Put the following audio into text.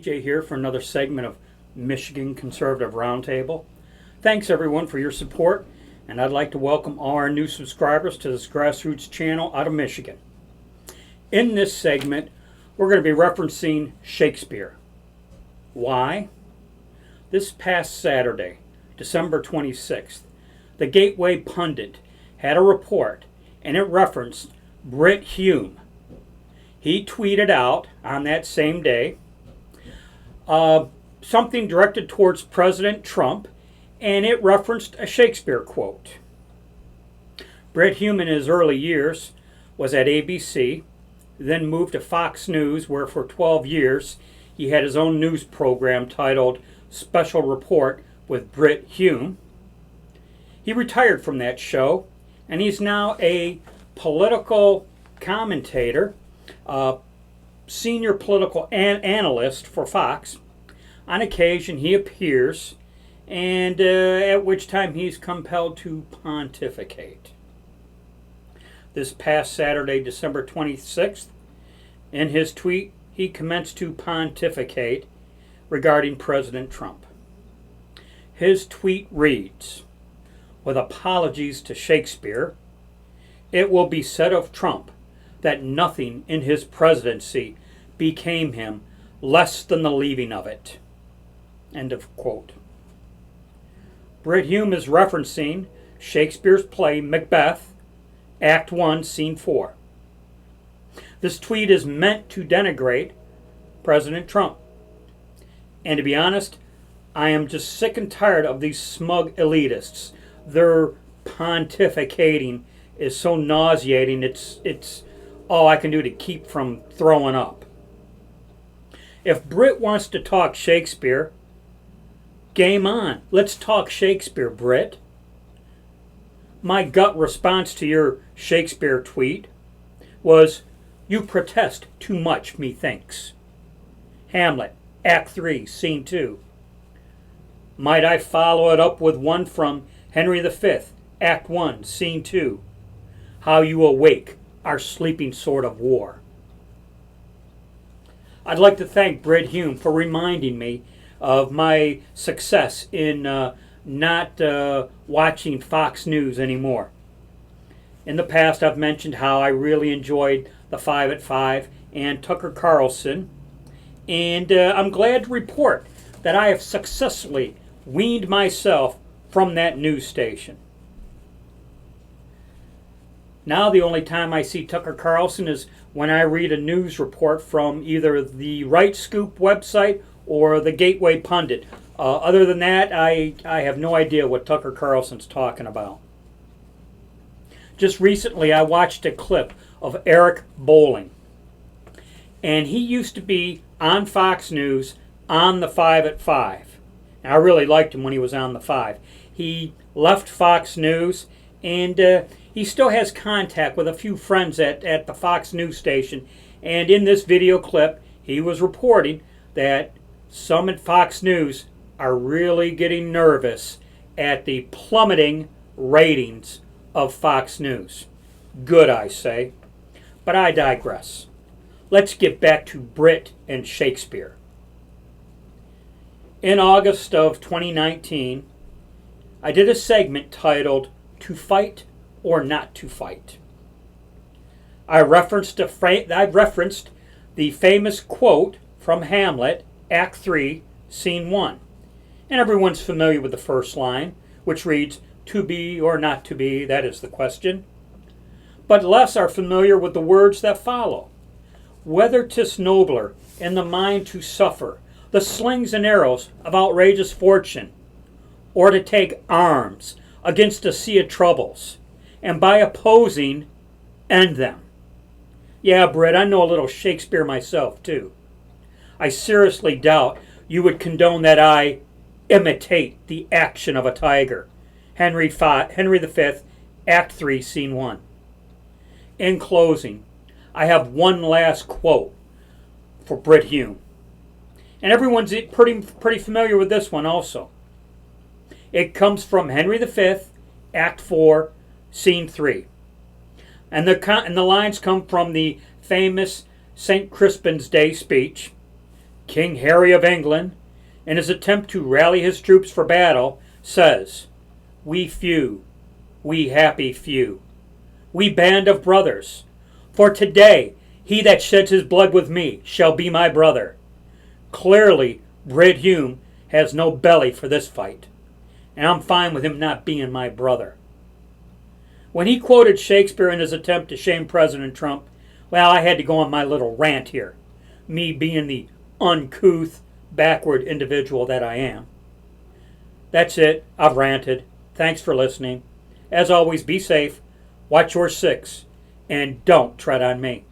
TJ here for another segment of Michigan Conservative Roundtable. Thanks everyone for your support, and I'd like to welcome all our new subscribers to this grassroots channel out of Michigan. In this segment, we're going to be referencing Shakespeare. Why? This past Saturday, December 26th, the Gateway Pundit had a report, and it referenced Brit Hume. He tweeted out on that same day something directed towards President Trump, and it referenced a Shakespeare quote. Brit Hume in his early years was at ABC, then moved to Fox News, where for 12 years he had his own news program titled Special Report with Brit Hume. He retired from that show, and he's now a political commentator, senior political analyst for Fox. On occasion he appears, and at which time he's compelled to pontificate. This past Saturday, December 26th, in his tweet, he commenced to pontificate regarding President Trump. His tweet reads, "With apologies to Shakespeare, it will be said of Trump that nothing in his presidency became him less than the leaving of it." End of quote. Brit Hume is referencing Shakespeare's play Macbeth, Act 1, Scene 4. This tweet is meant to denigrate President Trump. And to be honest, I am just sick and tired of these smug elitists. Their pontificating is so nauseating, it's all I can do to keep from throwing up. If Brit wants to talk Shakespeare, game on. Let's talk Shakespeare, Brit. My gut response to your Shakespeare tweet was, "You protest too much, methinks." Hamlet, Act 3, Scene 2. Might I follow it up with one from Henry V, Act 1, Scene 2. How you awake our sleeping sword of war. I'd like to thank Brit Hume for reminding me of my success in not watching Fox News anymore. In the past, I've mentioned how I really enjoyed the 5 at 5 and Tucker Carlson, and I'm glad to report that I have successfully weaned myself from that news station. Now the only time I see Tucker Carlson is when I read a news report from either the Right Scoop website or the Gateway Pundit. Other than that, I have no idea what Tucker Carlson's talking about. Just recently I watched a clip of Eric Bolling, and he used to be on Fox News on the 5 at 5. And I really liked him when he was on the 5. He left Fox News, and he still has contact with a few friends at the Fox News station. And in this video clip, he was reporting that some at Fox News are really getting nervous at the plummeting ratings of Fox News. Good, I say. But I digress. Let's get back to Brit and Shakespeare. In August of 2019, I did a segment titled "To Fight or Not to Fight." I referenced the famous quote from Hamlet, Act 3, Scene 1. And everyone's familiar with the first line, which reads, "To be or not to be, that is the question." But less are familiar with the words that follow. "Whether 'tis nobler in the mind to suffer the slings and arrows of outrageous fortune, or to take arms against a sea of troubles, and by opposing end them." Yeah, Brit, I know a little Shakespeare myself, too. I seriously doubt you would condone that I imitate the action of a tiger. Henry V, Act 3, Scene 1. In closing, I have one last quote for Brit Hume. And everyone's pretty familiar with this one also. It comes from Henry V, Act 4, Scene 3. And the lines come from the famous St. Crispin's Day speech. King Harry of England, in his attempt to rally his troops for battle, says, "We few, we happy few, we band of brothers, for today he that sheds his blood with me shall be my brother." Clearly, Brit Hume has no belly for this fight, and I'm fine with him not being my brother. When he quoted Shakespeare in his attempt to shame President Trump, well, I had to go on my little rant here, me being the uncouth, backward individual that I am. That's it. I've ranted. Thanks for listening. As always, be safe, watch your six, and don't tread on me.